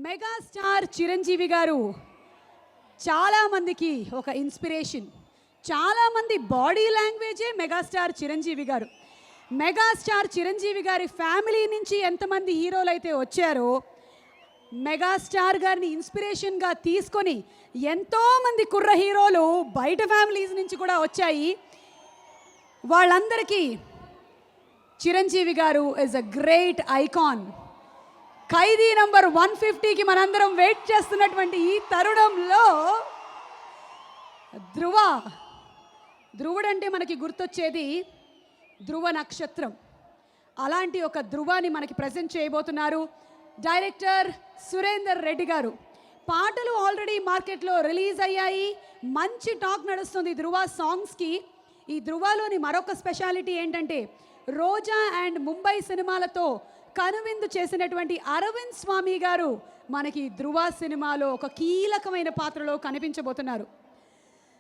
Megastar Chiranjeevi గారు చాలామందికి ఒక ఇన్స్పిరేషన్. చాలామంది బాడీ లాంగ్వేజే మెగాస్టార్ చిరంజీవి గారు. మెగాస్టార్ చిరంజీవి గారి ఫ్యామిలీ నుంచి ఎంతమంది హీరోలు అయితే వచ్చారో మెగాస్టార్ గారిని ఇన్స్పిరేషన్గా తీసుకొని ఎంతోమంది కుర్ర హీరోలు బయట ఫ్యామిలీస్ నుంచి కూడా వచ్చాయి. వాళ్ళందరికీ Chiranjeevi garu is a great icon. Khaidi number 150కి మనందరం వెయిట్ చేస్తున్నటువంటి ఈ తరుణంలో ధ్రువుడంటే మనకి గుర్తొచ్చేది ధ్రువ నక్షత్రం. అలాంటి ఒక ధ్రువాన్ని మనకి ప్రజెంట్ చేయబోతున్నారు డైరెక్టర్ సురేందర్ రెడ్డి గారు. పాటలు ఆల్రెడీ మార్కెట్లో రిలీజ్ అయ్యాయి. మంచి టాక్ నడుస్తుంది ధ్రువ సాంగ్స్కి. ఈ ధ్రువలోని మరొక స్పెషాలిటీ ఏంటంటే రోజా అండ్ ముంబై సినిమాలతో కనువిందు చేసినటువంటి అరవింద్ స్వామి గారు మనకి ధ్రువ సినిమాలో ఒక కీలకమైన పాత్రలో కనిపించబోతున్నారు.